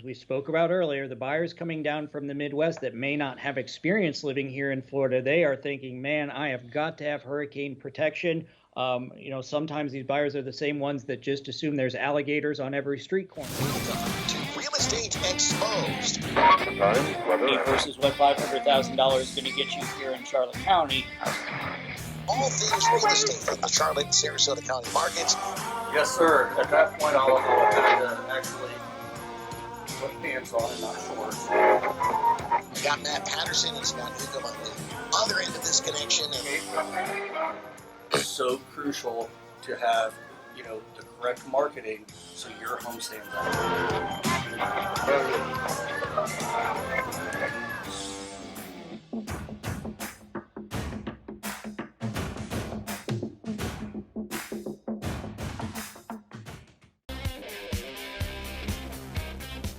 we spoke about earlier, the buyers coming down from the Midwest that may not have experience living here in Florida, they are thinking, man, I have got to have hurricane protection. Sometimes these buyers are the same ones that just assume there's alligators on every street corner. Welcome to Real Estate Exposed. Versus what $500,000 is going to get you here in Charlotte County. All things real estate from the Charlotte and Sarasota County markets. Yes, sir. At that point, I'll have to actually put pants on and not shorts. We got Matt Patterson and Scott Newcom on the other end of this connection. It's so crucial to have, the correct marketing so your home stands out.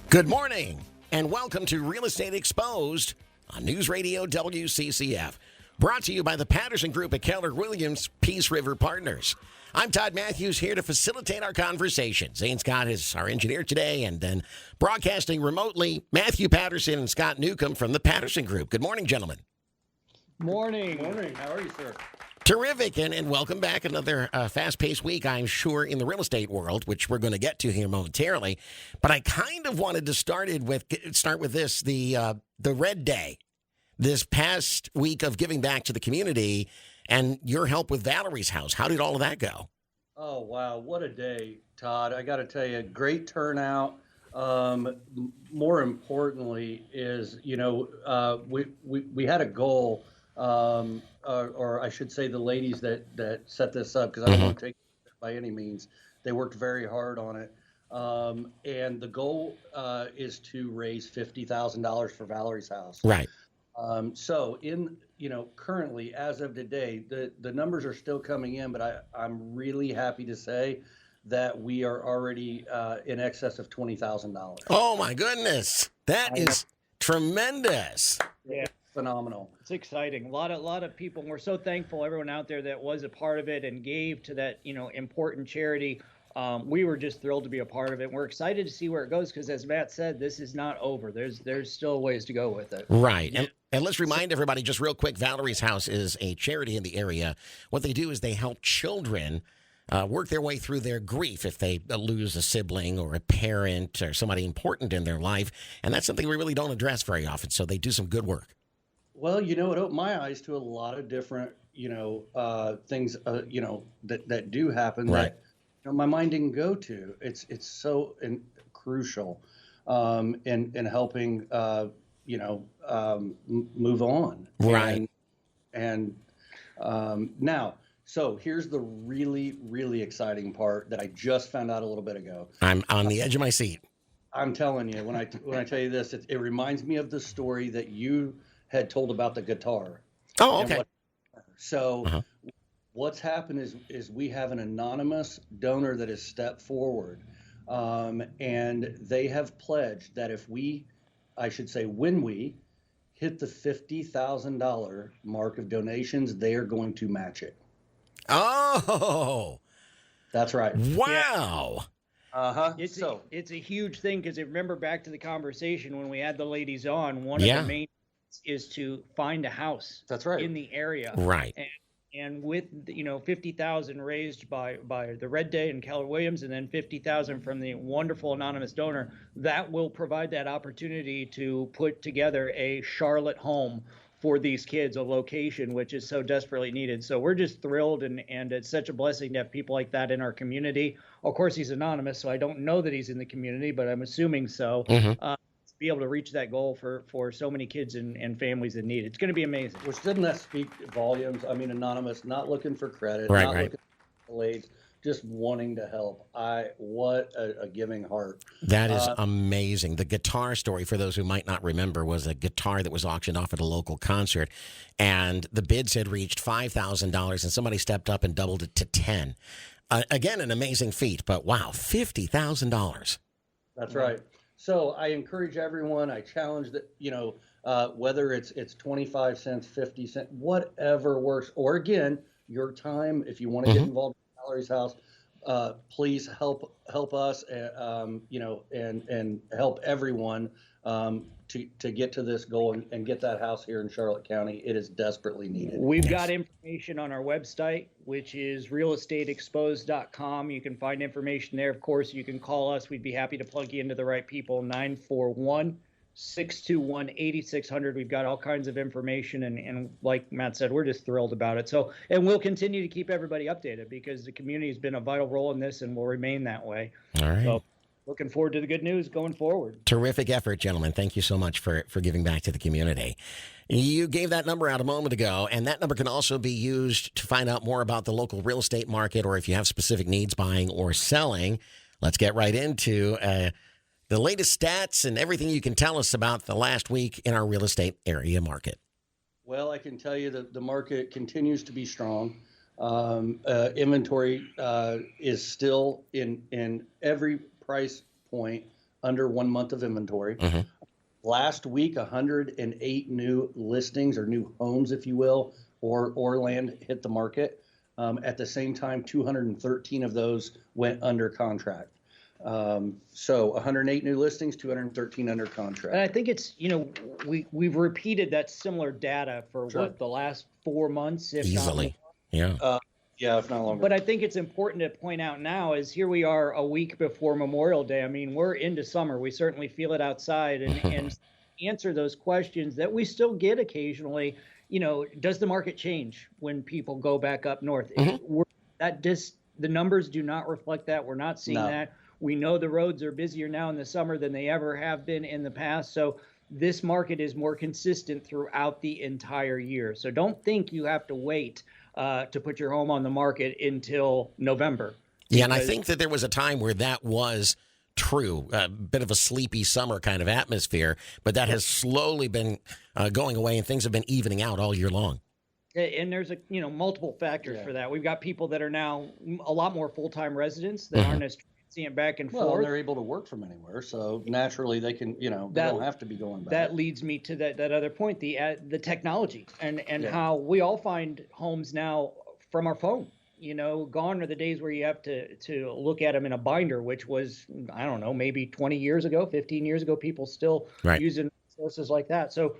Good morning, and welcome to Real Estate Exposed on News Radio WCCF. Brought to you by the Patterson Group at Keller Williams Peace River Partners. I'm Todd Matthews, here to facilitate our conversation. Zane Scott is our engineer today, and then broadcasting remotely, Matthew Patterson and Scott Newcom from the Patterson Group. Good morning, gentlemen. Morning. How are you, sir? Terrific, and welcome back. Another fast-paced week, I'm sure, in the real estate world, which we're going to get to here momentarily. But I kind of wanted to start with this, the Red Day, this past week of giving back to the community, and your help with Valeries House. How did all of that go? Oh, wow. What a day, Todd. I got to tell you, great turnout. More importantly is, we had a goal, or I should say the ladies that set this up, because I don't want to take it by any means. They worked very hard on it. And the goal is to raise $50,000 for Valeries House. Right. So currently, as of today, the numbers are still coming in, but I'm really happy to say that we are already in excess of $20,000. Oh my goodness. That is tremendous. Yeah. Phenomenal. It's exciting. A lot of people. We're so thankful, everyone out there that was a part of it and gave to that, important charity. We were just thrilled to be a part of it. We're excited to see where it goes because, as Matt said, this is not over. There's still ways to go with it. Right. And let's remind everybody just real quick, Valeries House is a charity in the area. What they do is they help children work their way through their grief if they lose a sibling or a parent or somebody important in their life. And that's something we really don't address very often. So they do some good work. Well, it opened my eyes to a lot of different, things, that do happen. Right. That my mind didn't go to. It's so crucial in helping move on. Right. And now, so here's the really, really exciting part that I just found out a little bit ago. I'm on the edge of my seat. I'm telling you, when I tell you this, it reminds me of the story that you had told about the guitar. Oh, okay. So what's happened is we have an anonymous donor that has stepped forward, and they have pledged that when we hit the $50,000 mark of donations, they are going to match it. Oh, that's right. Wow. Yeah. It's a huge thing because remember back to the conversation when we had the ladies on, one of the main is to find a house. That's right. In the area. Right. And with 50,000 raised by the Red Day and Keller Williams, and then 50,000 from the wonderful anonymous donor, that will provide that opportunity to put together a Charlotte home for these kids, a location which is so desperately needed. So we're just thrilled, and it's such a blessing to have people like that in our community. Of course, he's anonymous, so I don't know that he's in the community, but I'm assuming so. To be able to reach that goal for so many kids and families in need. It's going to be amazing. Which doesn't that speak volumes? I mean, anonymous, not looking for credit, right. Looking for accolades, just wanting to help. What a giving heart. That is amazing. The guitar story, for those who might not remember, was a guitar that was auctioned off at a local concert, and the bids had reached $5,000, and somebody stepped up and doubled it to $10,000. Again, an amazing feat, but wow, $50,000. That's right. So I encourage everyone, I challenge that, whether it's 25 cents, 50 cents, whatever works, or again, your time, if you want to get involved in Valeries House, please help us, and help everyone to get to this goal and get that house here in Charlotte County. It is desperately needed. We've got information on our website, which is realestateexposed.com. You can find information there. Of course, you can call us. We'd be happy to plug you into the right people, 941-621-8600. We've got all kinds of information. And like Matt said, we're just thrilled about it. So, and we'll continue to keep everybody updated because the community has been a vital role in this and will remain that way. All right. So, looking forward to the good news going forward. Terrific effort, gentlemen. Thank you so much for giving back to the community. You gave that number out a moment ago, and that number can also be used to find out more about the local real estate market or if you have specific needs buying or selling. Let's get right into the latest stats and everything you can tell us about the last week in our real estate area market. Well, I can tell you that the market continues to be strong. Inventory is still in every price point under 1 month of inventory. Mm-hmm. Last week, 108 new listings or new homes, if you will, or land hit the market. At the same time, 213 of those went under contract. So 108 new listings, 213 under contract. And I think it's, we've repeated that similar data for the last 4 months, if Easily. not more. Yeah. Yeah, if not longer. But I think it's important to point out now is here we are a week before Memorial Day. I mean, we're into summer. We certainly feel it outside and answer those questions that we still get occasionally. Does the market change when people go back up north? Mm-hmm. The numbers do not reflect that. We're not seeing that. We know the roads are busier now in the summer than they ever have been in the past. So this market is more consistent throughout the entire year. So don't think you have to wait to put your home on the market until November. Yeah, and I think that there was a time where that was true, a bit of a sleepy summer kind of atmosphere, but that has slowly been going away and things have been evening out all year long. And there's multiple factors for that. We've got people that are now a lot more full-time residents that aren't as transient back and forth. Well, they're able to work from anywhere, so naturally they can, they don't have to be going back. That leads me to that other point, the technology and how we all find homes now from our phone. Gone are the days where you have to look at them in a binder, which was, I don't know, maybe 20 years ago, 15 years ago, people still using sources like that. So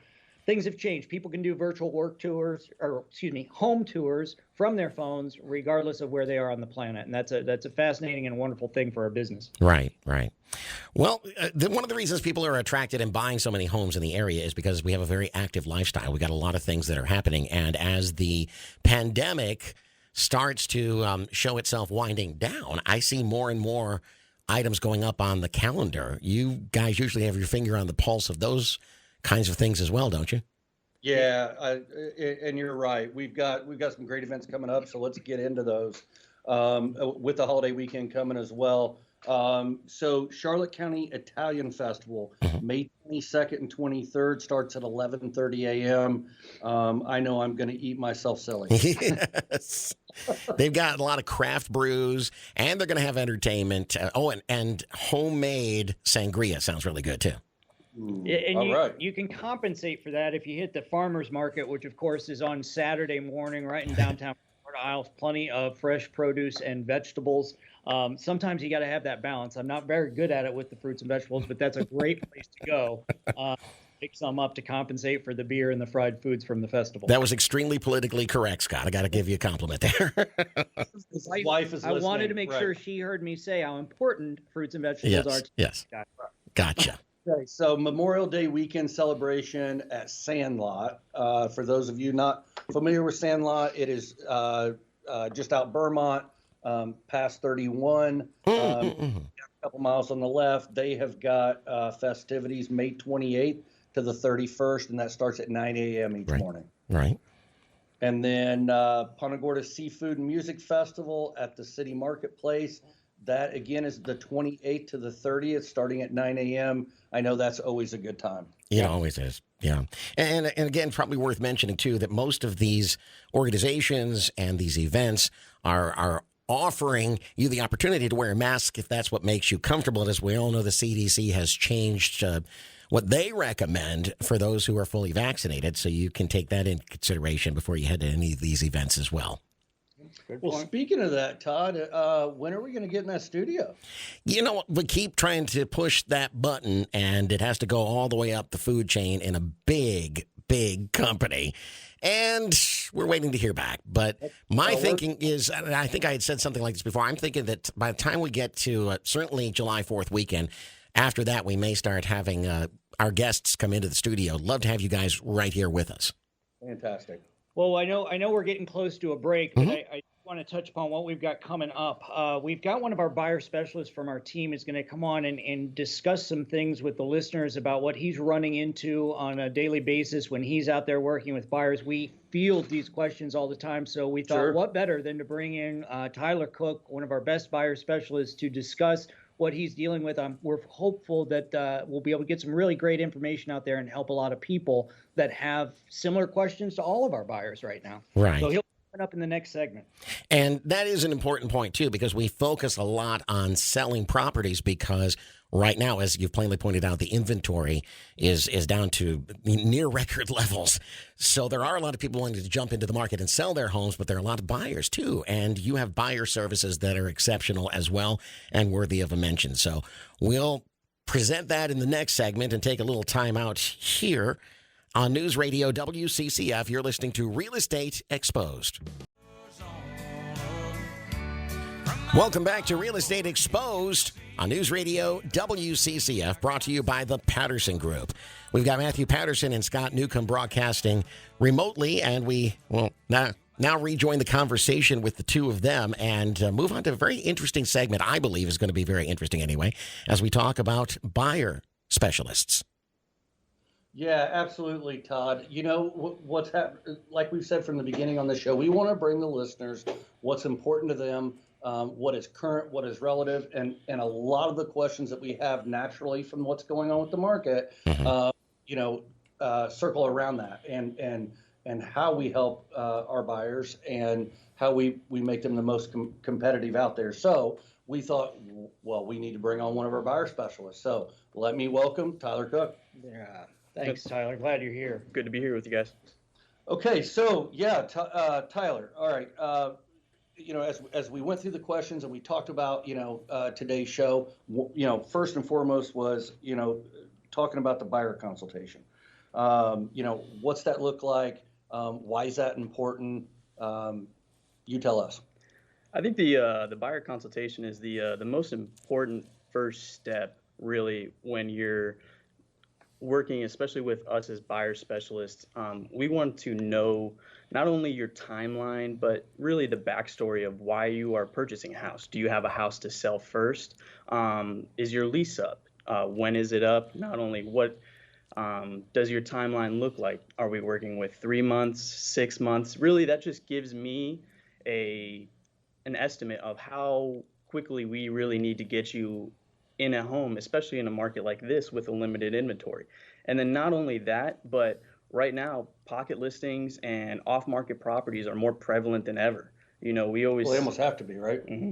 things have changed. People can do virtual home tours from their phones, regardless of where they are on the planet. And that's a fascinating and wonderful thing for our business. Right. Well, one of the reasons people are attracted in buying so many homes in the area is because we have a very active lifestyle. We got a lot of things that are happening. And as the pandemic starts to show itself winding down, I see more and more items going up on the calendar. You guys usually have your finger on the pulse of those kinds of things as well, don't you? Yeah, and you're right. We've got some great events coming up, so let's get into those with the holiday weekend coming as well. So Charlotte County Italian Festival, May 22nd and 23rd, starts at 11:30 a.m. I know I'm going to eat myself silly. Yes. They've got a lot of craft brews, and they're going to have entertainment. And homemade sangria sounds really good, too. And you can compensate for that if you hit the farmers market, which of course is on Saturday morning right in downtown Florida Isles. Plenty of fresh produce and vegetables. Sometimes you got to have that balance. I'm not very good at it with the fruits and vegetables, but that's a great place to go. Pick some up to compensate for the beer and the fried foods from the festival. That was extremely politically correct, Scott. I got to give you a compliment there. His wife is listening. I wanted to make sure she heard me say how important fruits and vegetables are. Yes. Gotcha. Okay, so Memorial Day weekend celebration at Sandlot. For those of you not familiar with Sandlot, it is just out Vermont, past 31, a couple miles on the left. They have got festivities May 28th to the 31st, and that starts at 9 a.m. each morning. Right. And then Punta Gorda Seafood and Music Festival at the City Marketplace. That, again, is the 28th to the 30th, starting at 9 a.m. I know that's always a good time. It always is, yeah. And again, probably worth mentioning, too, that most of these organizations and these events are offering you the opportunity to wear a mask if that's what makes you comfortable. As we all know, the CDC has changed what they recommend for those who are fully vaccinated, so you can take that into consideration before you head to any of these events as well. Good Well, point. speaking of that, Todd, when are we going to get in that studio? You know, we keep trying to push that button, and it has to go all the way up the food chain in a big, big company. And we're waiting to hear back. But my thinking is, and I think I had said something like this before, I'm thinking that by the time we get to certainly July 4th weekend, after that, we may start having our guests come into the studio. Love to have you guys right here with us. Fantastic. Well, I know we're getting close to a break, but I want to touch upon what we've got coming up. We've got one of our buyer specialists from our team is going to come on and discuss some things with the listeners about what he's running into on a daily basis when he's out there working with buyers. We field these questions all the time, so we thought, what better than to bring in Tyler Cook, one of our best buyer specialists, to discuss what he's dealing with. We're hopeful that we'll be able to get some really great information out there and help a lot of people that have similar questions to all of our buyers right now. Right. So he'll come up in the next segment. And that is an important point, too, because we focus a lot on selling properties because right now, as you've plainly pointed out, the inventory is down to near record levels. So there are a lot of people wanting to jump into the market and sell their homes, but there are a lot of buyers, too. And you have buyer services that are exceptional as well and worthy of a mention. So we'll present that in the next segment and take a little time out here on News Radio WCCF. You're listening to Real Estate Exposed. Welcome back to Real Estate Exposed on News Radio WCCF, brought to you by the Patterson Group. We've got Matthew Patterson and Scott Newcom broadcasting remotely, and we will now rejoin the conversation with the two of them and move on to a very interesting segment, I believe is going to be very interesting anyway, as we talk about buyer specialists. Yeah, absolutely, Todd. You know, what's happened, like we've said from the beginning on the show, we want to bring the listeners what's important to them, what is current, what is relative, and a lot of the questions that we have naturally from what's going on with the market, circle around that and how we help our buyers and how we make them the most competitive out there. So we thought, well, we need to bring on one of our buyer specialists. So let me welcome Tyler Cook. Yeah. Thanks, Tyler. Glad you're here. Good to be here with you guys. Okay, so yeah, Tyler. All right. As we went through the questions and we talked about today's show, first and foremost was talking about the buyer consultation. What's that look like? Why is that important? You tell us. I think the buyer consultation is the most important first step, really, when you're working, especially with us as buyer specialists. We want to know not only your timeline, but really the backstory of why you are purchasing a house. Do you have a house to sell first? Is your lease up? When is it up? Not only what does your timeline look like? Are we working with 3 months, 6 months? Really, that just gives me an estimate of how quickly we really need to get you in a home, especially in a market like this with a limited inventory. And then not only that, but right now, pocket listings and off-market properties are more prevalent than ever. They almost have to be, right? Mm-hmm.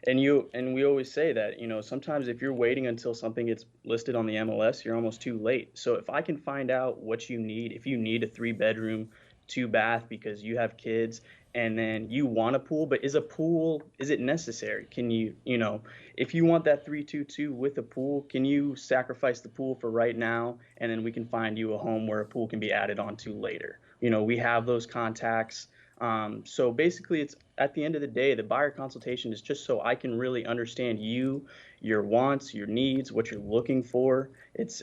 And we always say that, sometimes if you're waiting until something gets listed on the MLS, you're almost too late. So if I can find out what you need, if you need a 3-bedroom, 2-bath because you have kids, and then you want a pool, but is it necessary? Can you, if you want that 322 with a pool, can you sacrifice the pool for right now? And then we can find you a home where a pool can be added onto later. We have those contacts. So basically, it's at the end of the day, the buyer consultation is just so I can really understand you, your wants, your needs, what you're looking for. It's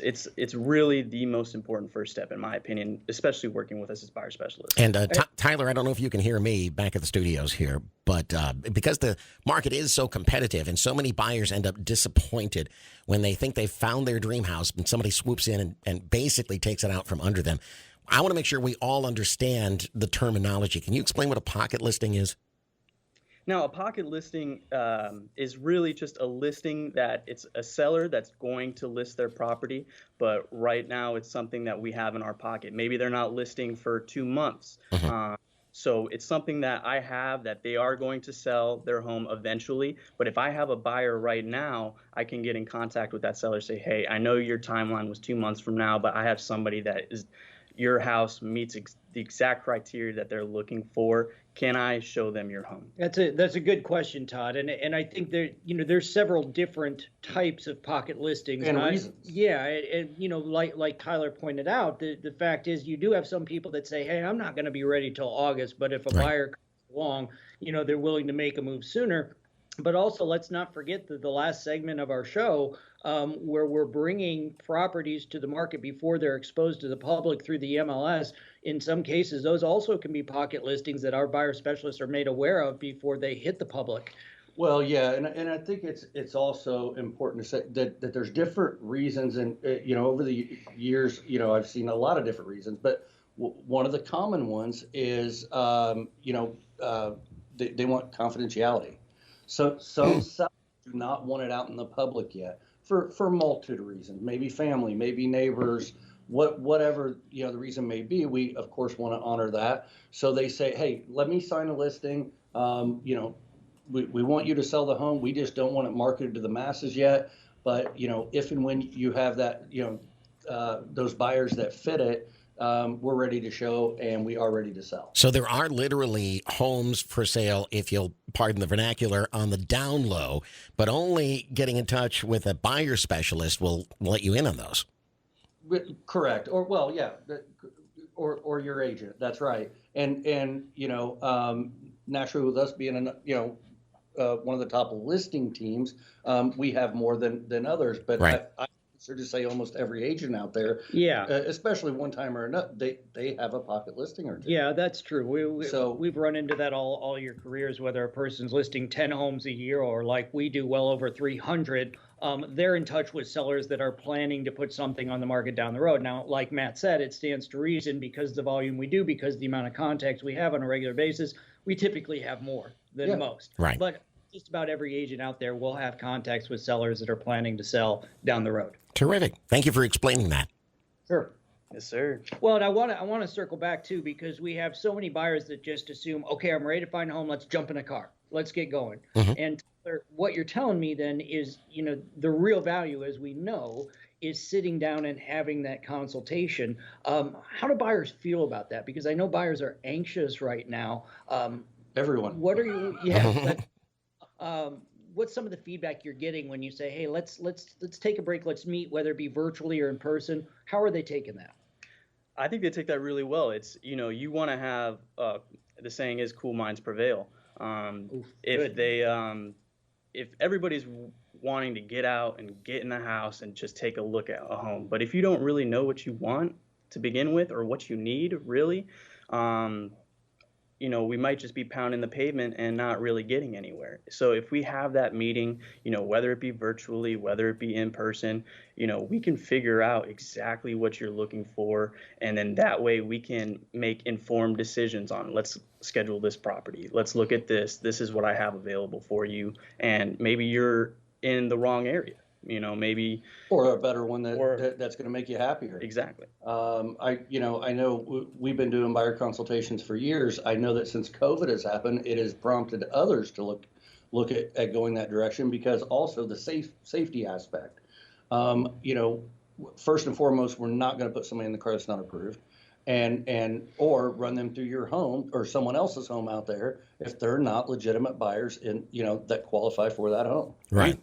really the most important first step, in my opinion, especially working with us as buyer specialists. And Tyler, I don't know if you can hear me back at the studios here, but because the market is so competitive and so many buyers end up disappointed when they think they've found their dream house and somebody swoops in and basically takes it out from under them. I want to make sure we all understand the terminology. Can you explain what a pocket listing is? Now, a pocket listing is really just a listing that it's a seller that's going to list their property, but right now it's something that we have in our pocket. Maybe they're not listing for 2 months. Mm-hmm. So it's something that I have that they are going to sell their home eventually. But if I have a buyer right now, I can get in contact with that seller, say, hey, I know your timeline was 2 months from now, but I have somebody that is your house meets the exact criteria that they're looking for. Can I show them your home? That's a good question, Todd. And I think there's several different types of pocket listings. And reasons. Yeah, and like Tyler pointed out, the fact is you do have some people that say, hey, I'm not going to be ready till August, but if a buyer comes along, they're willing to make a move sooner. But also, let's not forget that the last segment of our show, where we're bringing properties to the market before they're exposed to the public through the MLS, in some cases, those also can be pocket listings that our buyer specialists are made aware of before they hit the public. Well, yeah, and I think it's also important to say that there's different reasons, and over the years, I've seen a lot of different reasons, but one of the common ones is they want confidentiality. So some sellers do not want it out in the public yet for a multitude of reasons, maybe family, maybe neighbors, whatever the reason may be. We of course want to honor that. So they say, hey, let me sign a listing. We want you to sell the home. We just don't want it marketed to the masses yet. But if and when you have that, those buyers that fit it, we're ready to show, and we are ready to sell. So there are literally homes for sale, if you'll pardon the vernacular, on the down low, but only getting in touch with a buyer specialist will let you in on those. Correct. Or your agent. That's right. And naturally, with us being one of the top listing teams, we have more than others. But right. I to say almost every agent out there, especially one time or another, they have a pocket listing or two. Yeah, that's true. We've run into that all your careers, whether a person's listing 10 homes a year or like we do well over 300. They're in touch with sellers that are planning to put something on the market down the road. Now, like Matt said, it stands to reason because the volume we do, because the amount of contacts we have on a regular basis, we typically have more than most. Right. But just about every agent out there will have contacts with sellers that are planning to sell down the road. Terrific. Thank you for explaining that. Sure. Yes, sir. Well, and I want to circle back too, because we have so many buyers that just assume, okay, I'm ready to find a home. Let's jump in a car. Let's get going. Mm-hmm. And what you're telling me then is, the real value, as we know, is sitting down and having that consultation. How do buyers feel about that? Because I know buyers are anxious right now. Everyone. What are you? Yeah. What's some of the feedback you're getting when you say, hey, let's take a break, let's meet, whether it be virtually or in person? How are they taking that? I think they take that really well. It's, you want to have, the saying is cool minds prevail. If everybody's wanting to get out and get in the house and just take a look at a home, but if you don't really know what you want to begin with or what you need really, we might just be pounding the pavement and not really getting anywhere. So if we have that meeting, whether it be virtually, whether it be in person, we can figure out exactly what you're looking for. And then that way we can make informed decisions on, let's schedule this property. Let's look at this. This is what I have available for you. And maybe you're in the wrong area. Maybe, or a better one that's going to make you happier. Exactly. I know we've been doing buyer consultations for years. I know that since COVID has happened, it has prompted others to look at going that direction, because also the safety aspect. First and foremost, we're not going to put somebody in the car that's not approved, or run them through your home or someone else's home out there if they're not legitimate buyers that qualify for that home. Right.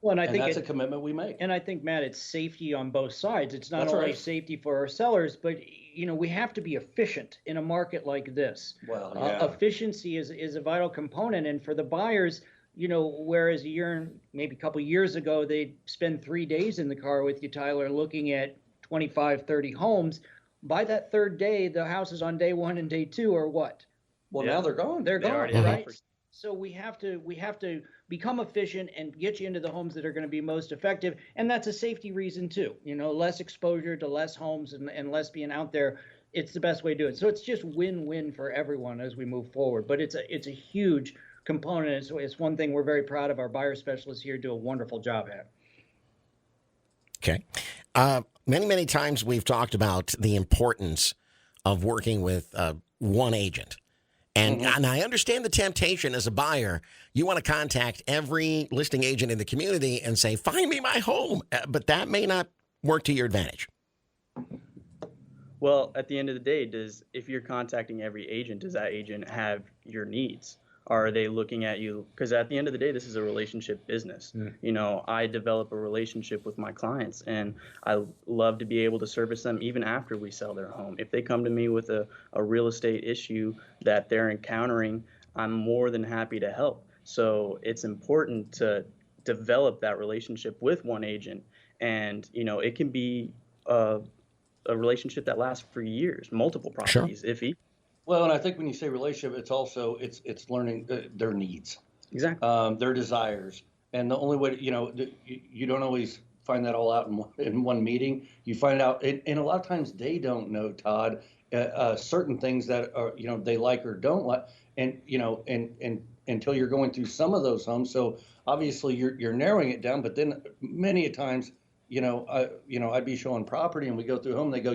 Well, and I think that's a commitment we make. And I think, Matt, it's safety on both sides. It's not That's only right. safety for our sellers, but we have to be efficient in a market like this. Well, yeah. Efficiency is a vital component, and for the buyers, whereas maybe a couple of years ago, they'd spend 3 days in the car with you, Tyler, looking at 25, 30 homes. By that third day, the houses on day one and day two are what? Well, now they're gone. They're gone, already right? So we have to become efficient and get you into the homes that are going to be most effective, and that's a safety reason too. Less exposure to less homes and less being out there. It's the best way to do it. So it's just win-win for everyone as we move forward. But it's a huge component. It's one thing we're very proud of. Our buyer specialists here do a wonderful job at. Okay. Many times we've talked about the importance of working with one agent. And I understand the temptation as a buyer. You want to contact every listing agent in the community and say, find me my home. But that may not work to your advantage. Well, at the end of the day, if you're contacting every agent, does that agent have your needs? Are they looking at you? Because at the end of the day, this is a relationship business. You know, I develop a relationship with my clients, and I love to be able to service them even after we sell their home. If they come to me with a real estate issue that they're encountering, I'm more than happy to help. So it's important to develop that relationship with one agent, and you know, it can be a relationship that lasts for years, multiple properties, if he. Well, and I think when you say relationship, it's also it's learning their needs, Exactly. their desires, and the only way you don't always find that all out in one meeting. You find out, and a lot of times they don't know, Todd, certain things that are they like or don't like, and and until you're going through some of those homes. So obviously you're narrowing it down, but then many a times I'd be showing property and we go through home. They go,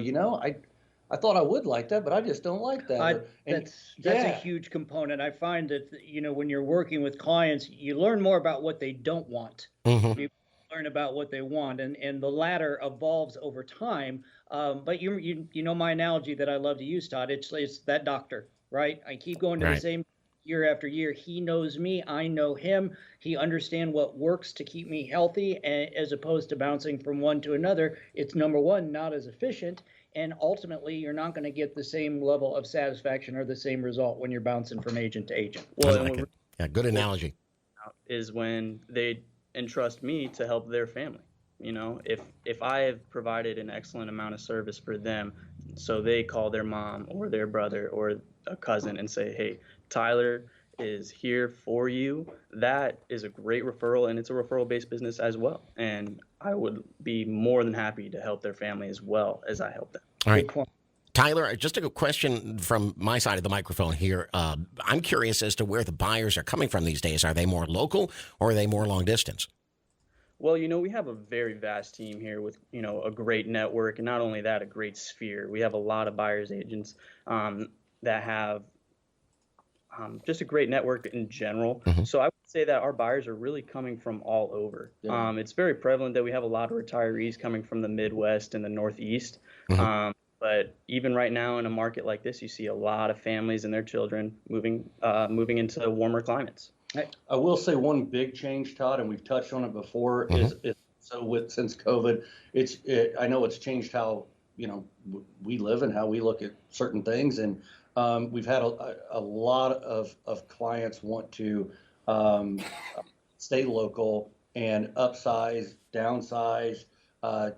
I thought I would like that, but I just don't like that. That's a huge component. I find that when you're working with clients, you learn more about what they don't want. You learn about what they want, and the latter evolves over time. But you know my analogy that I love to use, Todd. It's that doctor, right? I keep going to the same year after year. He knows me, I know him. He understands what works to keep me healthy, as opposed to bouncing from one to another. It's, number one, not as efficient. And ultimately, you're not going to get the same level of satisfaction or the same result when you're bouncing from agent to agent. Well, I like it. Yeah, good analogy. Is when they entrust me to help their family. If I have provided an excellent amount of service for them, so they call their mom or their brother or a cousin and say, hey, Tyler is here for you, that is a great referral, and it's a referral-based business as well. And I would be more than happy to help their family as well as I help them. All right. Tyler, just a question from my side of the microphone here. I'm curious as to where the buyers are coming from these days. Are they more local or are they more long distance? Well, we have a very vast team here with, a great network, and not only that, a great sphere. We have a lot of buyers agents that have just a great network in general. So I would say that our buyers are really coming from all over. It's very prevalent that we have a lot of retirees coming from the Midwest and the Northeast. But even right now in a market like this, you see a lot of families and their children moving into warmer climates. I will say one big change, Todd, and we've touched on it before, is since COVID, I know it's changed how we live and how we look at certain things, and we've had a lot of clients want to stay local and upsize, downsize,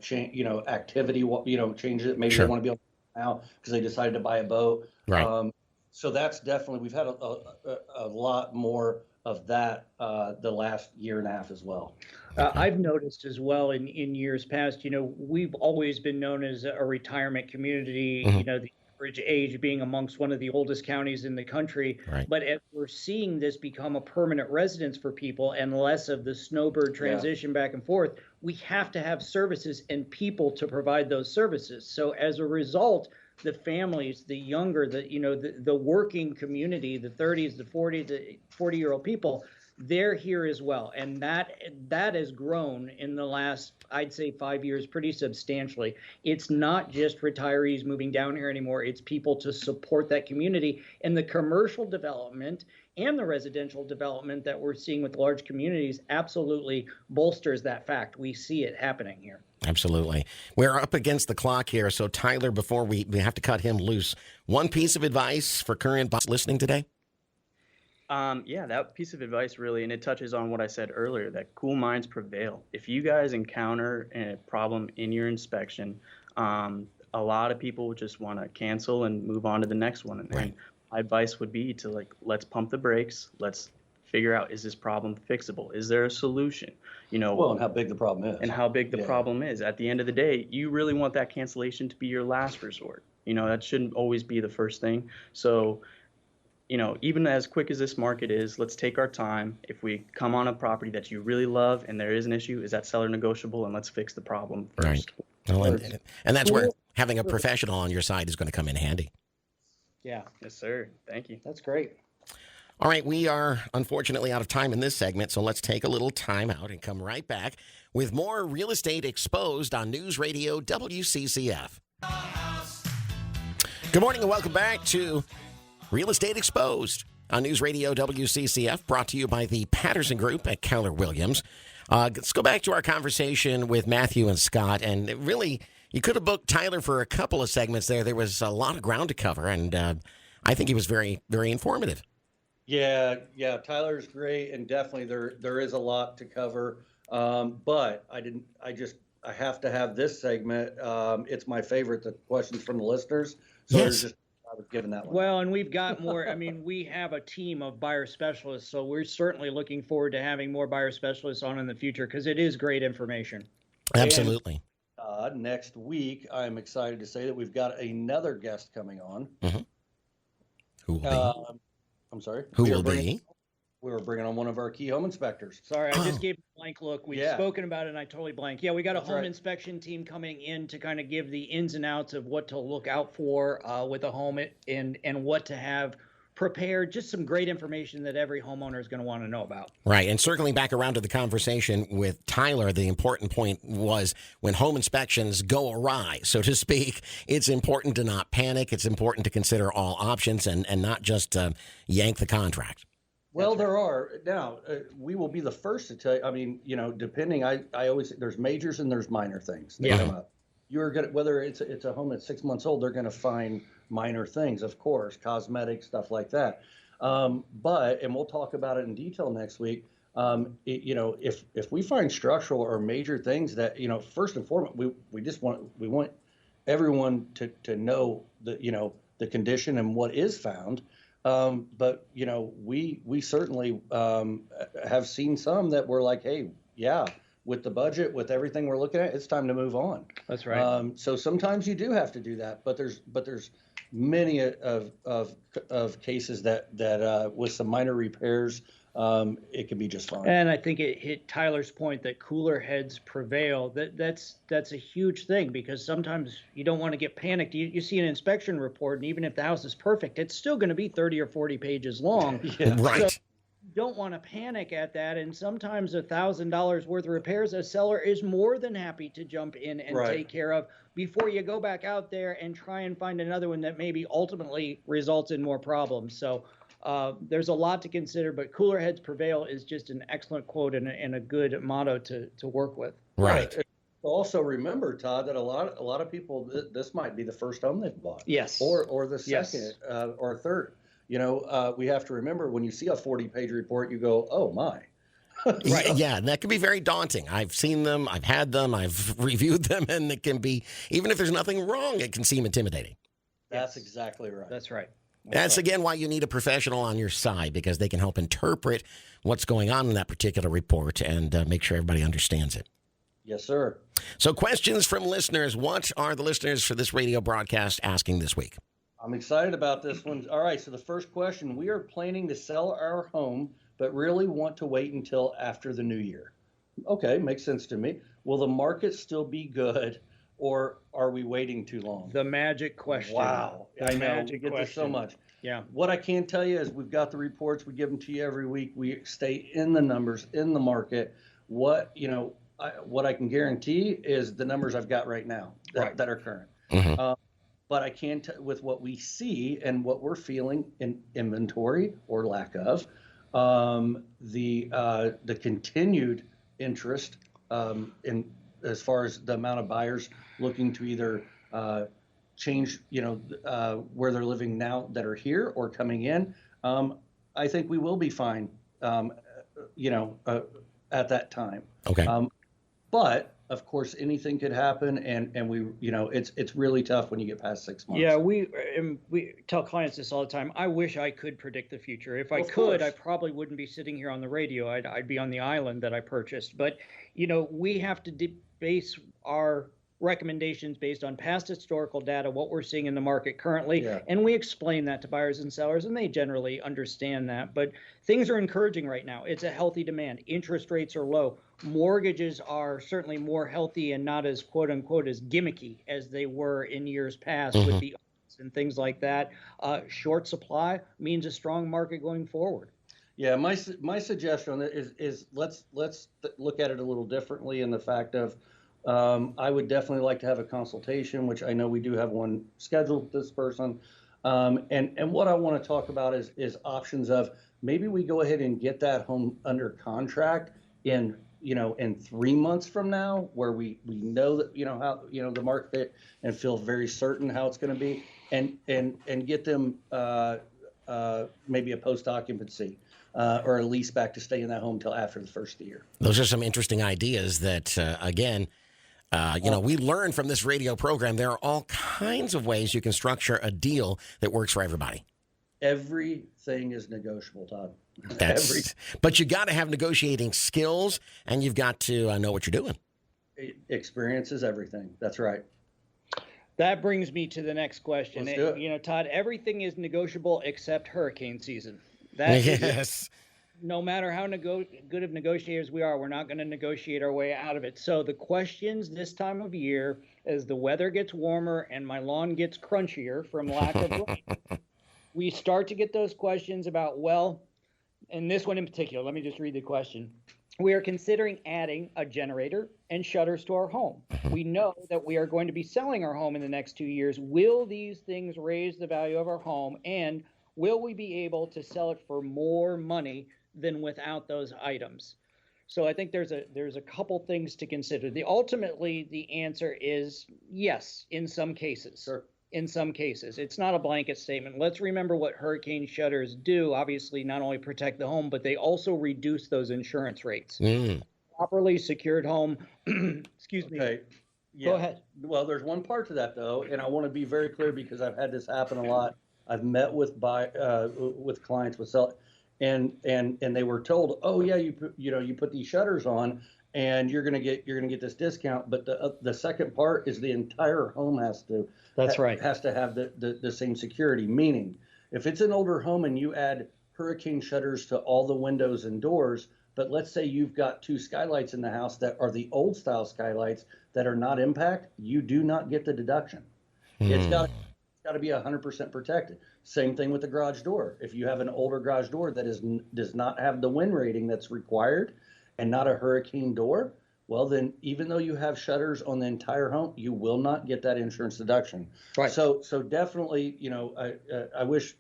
change, activity, change it. Maybe they want to be able to now because they decided to buy a boat. Right. So that's definitely, we've had a lot more of that the last year and a half as well. I've noticed as well in years past, we've always been known as a retirement community, the average age being amongst one of the oldest counties in the country. Right. But as we're seeing this become a permanent residence for people and less of the snowbird transition back and forth, we have to have services and people to provide those services. So as a result, the families, the younger, the working community, the 30s, the 40s, the 40-year-old people, they're here as well. And that has grown in the last, I'd say, 5 years pretty substantially. It's not just retirees moving down here anymore. It's people to support that community. And the commercial development and the residential development that we're seeing with large communities absolutely bolsters that fact. We see it happening here. Absolutely. We're up against the clock here. So, Tyler, before we have to cut him loose, one piece of advice for current buyers listening today? That piece of advice really, and it touches on what I said earlier, that cool minds prevail. If you guys encounter a problem in your inspection, a lot of people just want to cancel and move on to the next one. Right. And my advice would be to let's pump the brakes. Let's figure out, is this problem fixable? Is there a solution? And how big the problem is. And how big the problem is. At the end of the day, you really want that cancellation to be your last resort. That shouldn't always be the first thing. So, even as quick as this market is, let's take our time. If we come on a property that you really love and there is an issue, is that seller negotiable? And let's fix the problem first. Right. Well, and that's where having a professional on your side is going to come in handy. Yeah. Yes, sir. Thank you. That's great. All right, we are unfortunately out of time in this segment, so let's take a little time out and come right back with more Real Estate Exposed on News Radio WCCF. Good morning and welcome back to Real Estate Exposed on News Radio WCCF, brought to you by the Patterson Group at Keller Williams. Let's go back to our conversation with Matthew and Scott, and really, you could have booked Tyler for a couple of segments there. There was a lot of ground to cover, and I think he was very, very informative. Yeah, Tyler's great, and definitely there is a lot to cover. But I have to have this segment. It's my favorite, the questions from the listeners. So Yes. I was given that one. Well, and we've got more. I mean, we have a team of buyer specialists, so we're certainly looking forward to having more buyer specialists on in the future because it is great information. Absolutely. Next week, I'm excited to say that we've got another guest coming on. Mm-hmm. Who will be? I'm sorry. Who will be? We were bringing on one of our key home inspectors. Sorry, I just gave a blank look. We've Yeah. spoken about it, and I totally blanked. Yeah, we got a That's home right. inspection team coming in to kind of give the ins and outs of what to look out for with a home and what to have prepared. Just some great information that every homeowner is going to want to know about. Right. And circling back around to the conversation with Tyler, the important point was when home inspections go awry, so to speak, it's important to not panic. It's important to consider all options and not just yank the contract. Well, there are now. We will be the first to tell you. I mean, depending. I always there's majors and there's minor things that come up. You're gonna whether it's a home that's 6 months old, they're gonna find minor things, of course, cosmetic stuff like that. But we'll talk about it in detail next week. If we find structural or major things that first and foremost, we want everyone to know the condition and what is found. But we certainly have seen some that we're like, hey, yeah, with the budget, with everything we're looking at, it's time to move on. That's right. So sometimes you do have to do that, but there's many of cases that with some minor repairs, it can be just fine. And I think it hit Tyler's point that cooler heads prevail. That's a huge thing because sometimes you don't want to get panicked. You see an inspection report, and even if the house is perfect, it's still going to be 30 or 40 pages long. Yeah. Right. So you don't want to panic at that. And sometimes $1,000 worth of repairs, a seller is more than happy to jump in and Right. take care of before you go back out there and try and find another one that maybe ultimately results in more problems. So there's a lot to consider, but cooler heads prevail is just an excellent quote and a good motto to work with. Right. Also remember, Todd, that a lot of people, this might be the first home they've bought. Yes. Or the Yes. second or third. We have to remember when you see a 40-page report, you go, oh my. Right. Yeah, that can be very daunting. I've seen them, I've had them, I've reviewed them, and it can be, even if there's nothing wrong, it can seem intimidating. That's exactly right. That's right. That's, again, why you need a professional on your side, because they can help interpret what's going on in that particular report and make sure everybody understands it. Yes, sir. So questions from listeners. What are the listeners for this radio broadcast asking this week? I'm excited about this one. All right, so the first question, we are planning to sell our home, but really want to wait until after the new year. Okay, makes sense to me. Will the market still be good, or are we waiting too long? The magic question. Wow. The I know, we magic get this so question. much. Yeah. What I can tell you is we've got the reports. We give them to you every week. We stay in the numbers, in the market. What I can guarantee is the numbers I've got right now that are current. Mhm. But I can with what we see and what we're feeling in inventory or lack of, the continued interest in as far as the amount of buyers looking to either change, where they're living now that are here or coming in. I think we will be fine, at that time. Okay. But of course, anything could happen, and we, it's really tough when you get past 6 months. Yeah, we tell clients this all the time. I wish I could predict the future. If I Of could, course. I probably wouldn't be sitting here on the radio. I'd be on the island that I purchased. But we have to base our recommendations based on past historical data, what we're seeing in the market currently, Yeah. and we explain that to buyers and sellers, and they generally understand that. But things are encouraging right now. It's a healthy demand. Interest rates are low. Mortgages are certainly more healthy and not as quote unquote as gimmicky as they were in years past with the and things like that. Short supply means a strong market going forward. Yeah, my suggestion on it is let's look at it a little differently in the fact of I would definitely like to have a consultation, which I know we do have one scheduled with this person. And what I want to talk about is options of maybe we go ahead and get that home under contract in 3 months from now, where we know that, how, the market, and feel very certain how it's going to be, and get them maybe a post occupancy or a lease back to stay in that home till after the first year. Those are some interesting ideas that, again, we learn from this radio program. There are all kinds of ways you can structure a deal that works for everybody. Everything is negotiable, Todd. But you got to have negotiating skills, and you've got to know what you're doing. Experience is everything. That's right. That brings me to the next question. Let's do it. Todd, everything is negotiable except hurricane season. That yes. No matter how good of negotiators we are, we're not going to negotiate our way out of it. So the questions this time of year, as the weather gets warmer and my lawn gets crunchier from lack of rain, we start to get those questions about, and this one in particular, let me just read the question. We are considering adding a generator and shutters to our home. We know that we are going to be selling our home in the next 2 years. Will these things raise the value of our home, and will we be able to sell it for more money than without those items? So I think there's a couple things to consider. Ultimately, the answer is yes, in some cases. Sure. In some cases. It's not a blanket statement. Let's remember what hurricane shutters do. Obviously, not only protect the home, but they also reduce those insurance rates. Properly secured home, excuse me. Okay. Yeah. Go ahead. Well, there's one part to that, though, and I want to be very clear because I've had this happen a lot. I've met with clients and they were told, oh yeah, you put these shutters on and you're gonna get this discount, but the second part is the entire home has to have the same security. Meaning, if it's an older home and you add hurricane shutters to all the windows and doors, but let's say you've got 2 skylights in the house that are the old style skylights that are not impact, you do not get the deduction. It's got to be 100% protected. Same thing with the garage door. If you have an older garage door that does not have the wind rating that's required and not a hurricane door, well, then even though you have shutters on the entire home, you will not get that insurance deduction. Right. So definitely, I wish,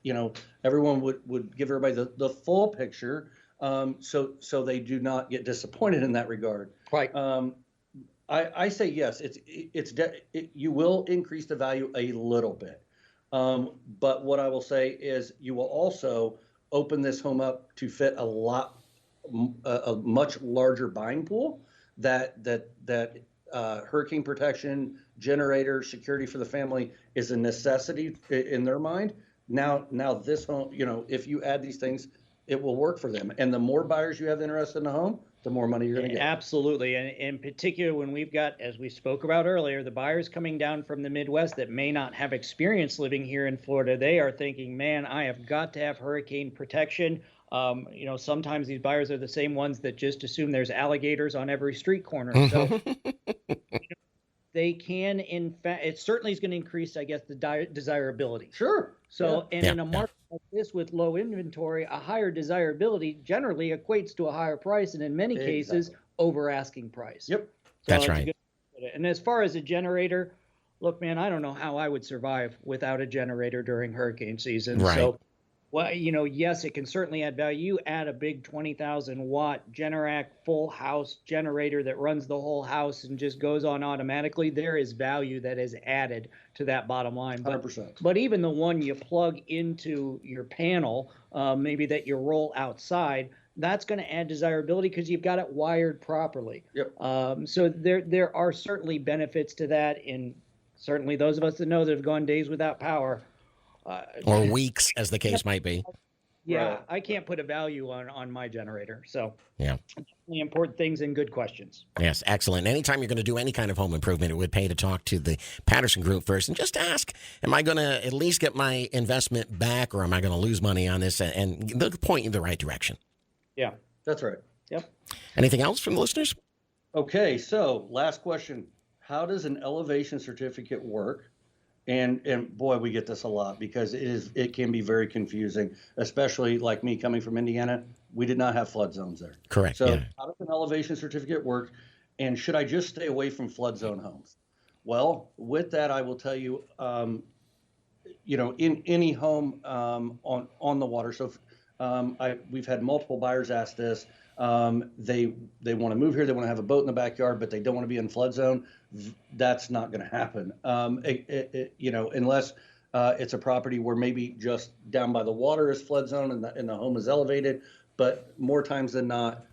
everyone would give everybody the full picture, so they do not get disappointed in that regard. Right. I say yes. You will increase the value a little bit. But what I will say is you will also open this home up to fit a much larger buying pool that hurricane protection, generator, security for the family is a necessity in their mind. Now this home, if you add these things, it will work for them. And the more buyers you have interested in the home, the more money you're going to get. Absolutely. And in particular, when we've got, as we spoke about earlier, the buyers coming down from the Midwest that may not have experience living here in Florida, they are thinking, man, I have got to have hurricane protection. Sometimes these buyers are the same ones that just assume there's alligators on every street corner. So they can, in fact, it certainly is going to increase, I guess, the desirability. Sure. So, in a market like this with low inventory, a higher desirability generally equates to a higher price, and in many cases, over asking price. Yep. That's right. And as far as a generator, look, man, I don't know how I would survive without a generator during hurricane season. Right. So, yes, it can certainly add value. You add a big 20,000 watt Generac full house generator that runs the whole house and just goes on automatically. There is value that is added to that bottom line. 100%. But even the one you plug into your panel, maybe that you roll outside, that's going to add desirability because you've got it wired properly. Yep. So there are certainly benefits to that. And certainly those of us that know that have gone days without power, or weeks, as the case might be. Yeah, Right. I can't put a value on my generator. So Yeah. definitely important things and good questions. Yes, excellent. Anytime you're going to do any kind of home improvement, it would pay to talk to the Patterson Group first and just ask, am I going to at least get my investment back, or am I going to lose money on this? And they'll point you in the right direction. Yeah. That's right. Yep. Anything else from the listeners? Okay, so last question. How does an elevation certificate work? And boy, we get this a lot because it can be very confusing, especially like me coming from Indiana. We did not have flood zones there. Correct. So Yeah. how does an elevation certificate work? And should I just stay away from flood zone homes? Well, with that, I will tell you, in any home on the water. So we've had multiple buyers ask this. They want to move here. They want to have a boat in the backyard, but they don't want to be in flood zone. That's not going to happen. Unless it's a property where maybe just down by the water is flood zone and the home is elevated. But more times than not,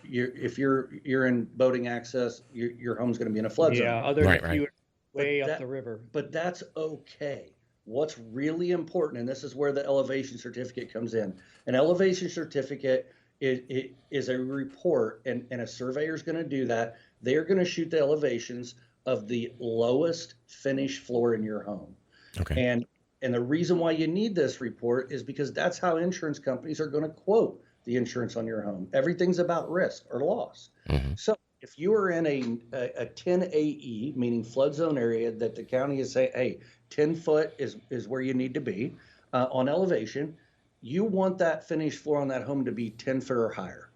if you're in boating access, your home's going to be in a flood zone. Yeah, other than if you way up the river. But that's okay. What's really important, and this is where the elevation certificate comes in. An elevation certificate is a report, and a surveyor is going to do that. They're going to shoot the elevations of the lowest finished floor in your home. Okay. And the reason why you need this report is because that's how insurance companies are going to quote the insurance on your home. Everything's about risk or loss. Mm-hmm. So if you are in a 10 AE, meaning flood zone area, that the county is saying, hey, 10 foot is where you need to be on elevation, you want that finished floor on that home to be 10 foot or higher.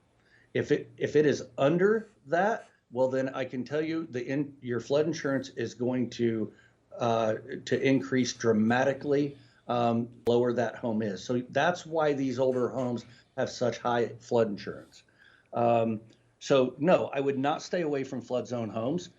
If it is under that, well, then I can tell you your flood insurance is going to increase dramatically, lower that home is. So that's why these older homes have such high flood insurance. So no, I would not stay away from flood zone homes.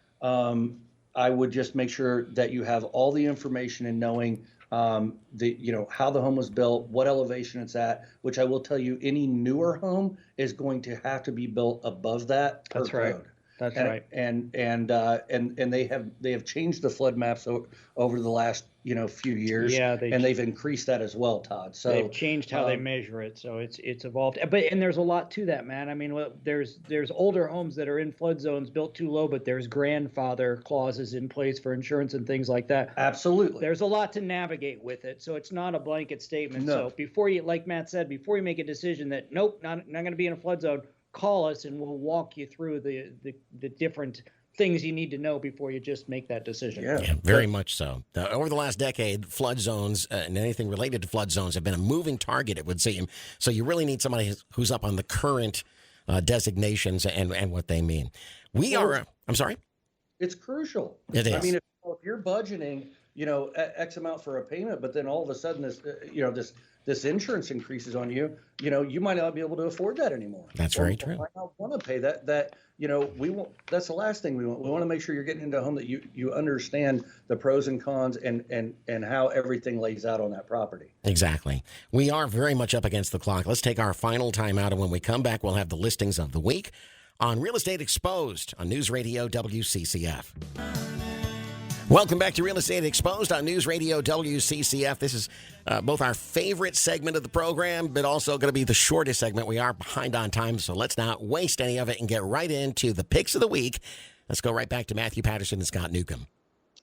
I would just make sure that you have all the information and knowing how the home was built, what elevation it's at, which I will tell you, any newer home is going to have to be built above that per code. That's right. And they have changed the flood maps over the last few years. Yeah, they've increased that as well, Todd. So they've changed how they measure it, so it's evolved. And there's a lot to that, man. I mean, there's older homes that are in flood zones built too low, but there's grandfather clauses in place for insurance and things like that. Absolutely. There's a lot to navigate with it, so it's not a blanket statement. No. So before you, like Matt said, before you make a decision that nope, not going to be in a flood zone, call us and we'll walk you through the different things you need to know before you just make that decision. Yeah, very much so. Over the last decade, flood zones and anything related to flood zones have been a moving target, it would seem. So you really need somebody who's up on the current designations and what they mean. I'm sorry? It's crucial. It is. I mean, if you're budgeting, X amount for a payment, but then all of a sudden this insurance increases on you, you might not be able to afford that anymore. That's very true. Might not want to pay that. We want. That's the last thing we want. We want to make sure you're getting into a home that you understand the pros and cons and how everything lays out on that property. Exactly. We are very much up against the clock. Let's take our final time out, and when we come back, we'll have the listings of the week on Real Estate Exposed on News Radio WCCF. Welcome back to Real Estate Exposed on News Radio WCCF. This is both our favorite segment of the program, but also going to be the shortest segment. We are behind on time, so let's not waste any of it and get right into the picks of the week. Let's go right back to Matthew Patterson and Scott Newcom.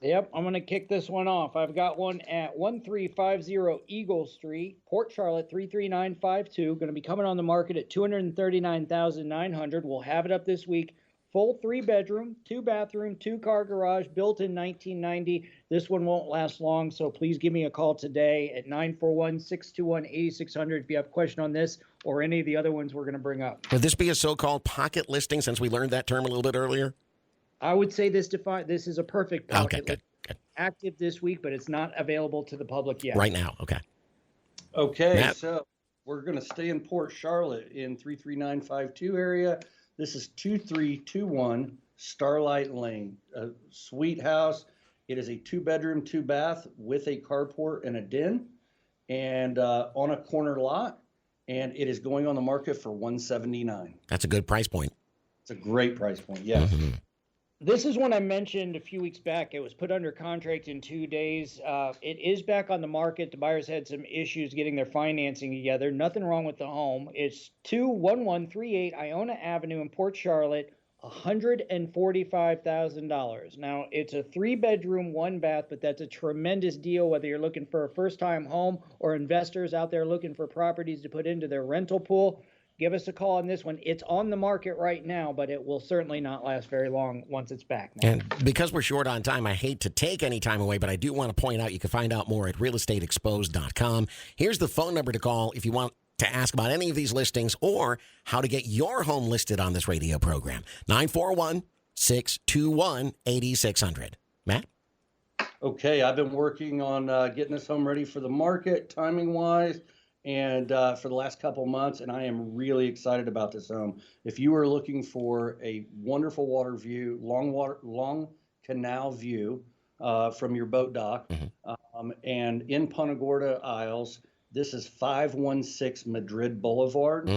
Yep, I'm going to kick this one off. I've got one at 1350 Eagle Street, Port Charlotte 33952. Going to be coming on the market at $239,900. We'll have it up this week. Full 3-bedroom, 2-bathroom, 2-car garage, built in 1990. This one won't last long, so please give me a call today at 941-621-8600 if you have a question on this or any of the other ones we're going to bring up. Would this be a so-called pocket listing, since we learned that term a little bit earlier? I would say this is a perfect pocket good. Active this week, but it's not available to the public yet. Right now, okay. Okay, Matt? So we're going to stay in Port Charlotte in 33952 area. This is 2321 Starlight Lane, a sweet house. It is a 2-bedroom, 2-bath with a carport and a den, and on a corner lot. And it is going on the market for $179,000. That's a good price point. It's a great price point. Yes. Mm-hmm. This is one I mentioned a few weeks back. It was put under contract in 2 days. It is back on the market. The buyers had some issues getting their financing together. Nothing wrong with the home. It's 21138 Iona Avenue in Port Charlotte, $145,000. Now, it's a 3-bedroom, 1-bath, but that's a tremendous deal whether you're looking for a first-time home or investors out there looking for properties to put into their rental pool. Give us a call on this one. It's on the market right now, but it will certainly not last very long once it's back. And because we're short on time, I hate to take any time away, but I do want to point out you can find out more at realestateexposed.com. Here's the phone number to call if you want to ask about any of these listings or how to get your home listed on this radio program. 941-621-8600. Matt? Okay, I've been working on getting this home ready for the market, timing-wise, and for the last couple months, and I am really excited about this home. If you are looking for a wonderful water view, long canal view from your boat dock, and in Punta Gorda Isles, this is 516 Madrid Boulevard.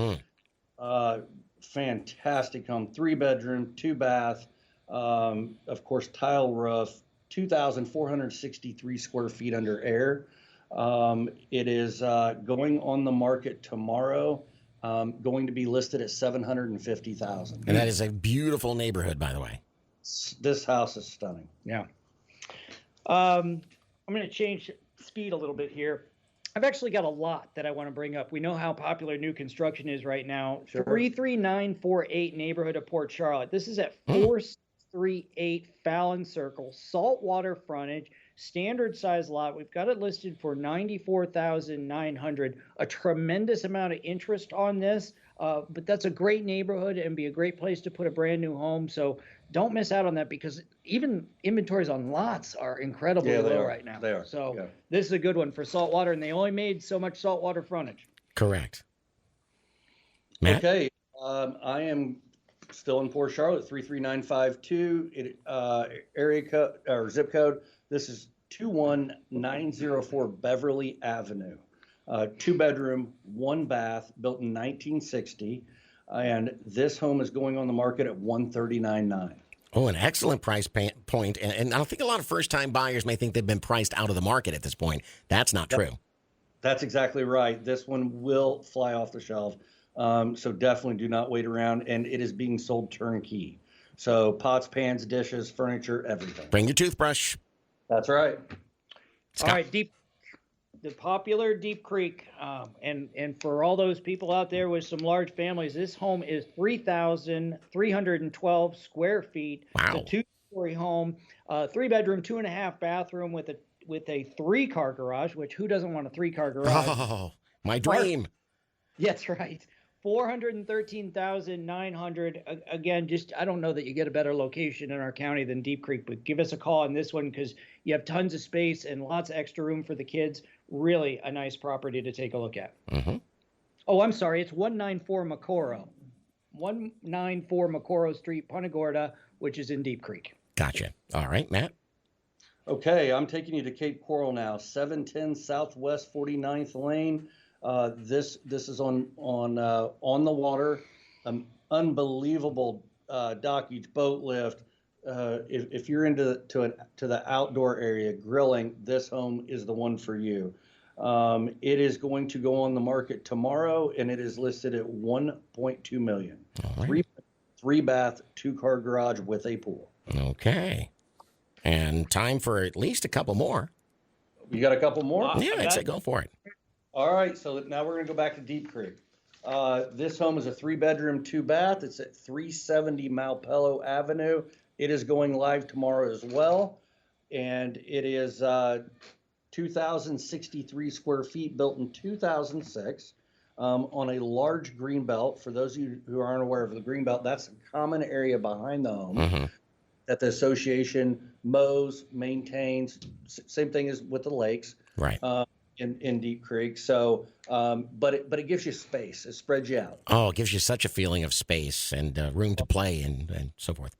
Fantastic home, 3-bedroom, 2-bath, of course, tile roof, 2,463 square feet under air. It is going on the market tomorrow, going to be listed at $750,000. And that is a beautiful neighborhood, by the way. This house is stunning. Yeah. I'm going to change speed a little bit here. I've actually got a lot that I want to bring up. We know how popular new construction is right now. Sure. 33948 neighborhood of Port Charlotte. This is at 4638 Fallon Circle, saltwater frontage, standard size lot. We've got it listed for $94,900. A tremendous amount of interest on this, but that's a great neighborhood and be a great place to put a brand new home. So don't miss out on that because even inventories on lots are incredibly low right now. They are. So this is a good one for saltwater, and they only made so much saltwater frontage. Correct. Matt? Okay, I am still in Port Charlotte, 33952 area code or zip code. This is 21904 Beverly Avenue. 2-bedroom, 1-bath, built in 1960. And this home is going on the market at $139,900. Oh, an excellent price point. And I think a lot of first-time buyers may think they've been priced out of the market at this point. That's not true. That's exactly right. This one will fly off the shelf. So definitely do not wait around. And it is being sold turnkey. So pots, pans, dishes, furniture, everything. Bring your toothbrush. That's right. All right, the popular Deep Creek, and for all those people out there with some large families, this home is 3,312 square feet. Wow. It's a 2-story home, 3-bedroom, 2.5 bathroom with a 3-car garage. Which who doesn't want a 3-car garage? Oh, my dream. That's right. $413,900. Again, just I don't know that you get a better location in our county than Deep Creek, but give us a call on this one because you have tons of space and lots of extra room for the kids. Really a nice property to take a look at. Oh, I'm sorry. It's 194 Macoro. 194 Macoro Street, Punta Gorda, which is in Deep Creek. Gotcha. All right, Matt. Okay, I'm taking you to Cape Coral now, 710 Southwest 49th Lane. This is on the water, unbelievable dockage, boat lift. If you're into the outdoor area, grilling, this home is the one for you. It is going to go on the market tomorrow, and it is listed at $1.2 million. Right. 3-bath, 2-car garage with a pool. Okay. And time for at least a couple more. You got a couple more? Yeah, I'd say go for it. All right, so now we're going to go back to Deep Creek. This home is a 3-bedroom, 2-bath. It's at 370 Malpelo Avenue. It is going live tomorrow as well, and it is 2,063 square feet, built in 2006, on a large green belt. For those of you who aren't aware of the green belt, that's a common area behind the home that the association mows, maintains. Same thing as with the lakes. Right. In Deep Creek. So, but it gives you space. It spreads you out. Oh, it gives you such a feeling of space and room to play and so forth.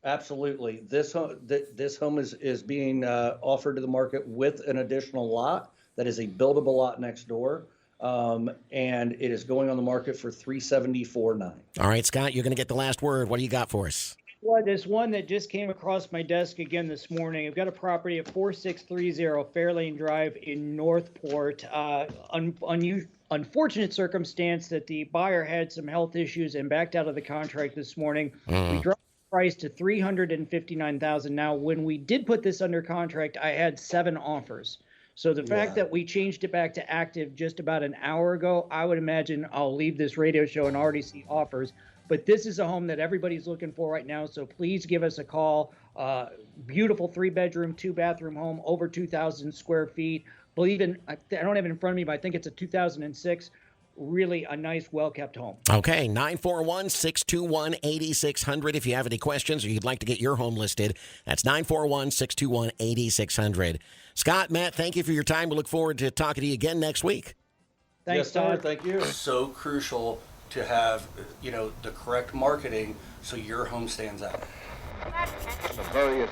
Absolutely. This home is being offered to the market with an additional lot that is a buildable lot next door. And it is going on the market for $374,900. All right, Scott, you're going to get the last word. What do you got for us? Well, there's one that just came across my desk again this morning. I've got a property at 4630 Fairlane Drive in Northport. Unfortunate circumstance that the buyer had some health issues and backed out of the contract this morning. We dropped the price to $359,000. Now, when we did put this under contract, I had 7 offers. So the fact that we changed it back to active just about an hour ago, I would imagine I'll leave this radio show and already see offers. But this is a home that everybody's looking for right now, so please give us a call. Beautiful 3-bedroom, 2-bathroom home, over 2,000 square feet. I don't have it in front of me, but I think it's a 2006. really a nice, well-kept home. Okay, 941-621-8600 if you have any questions or you'd like to get your home listed. That's 941-621-8600. Scott, Matt, thank you for your time. We look forward to talking to you again next week. Thanks, Yes, sir. Todd. Thank you. So crucial to have, the correct marketing so your home stands out. The various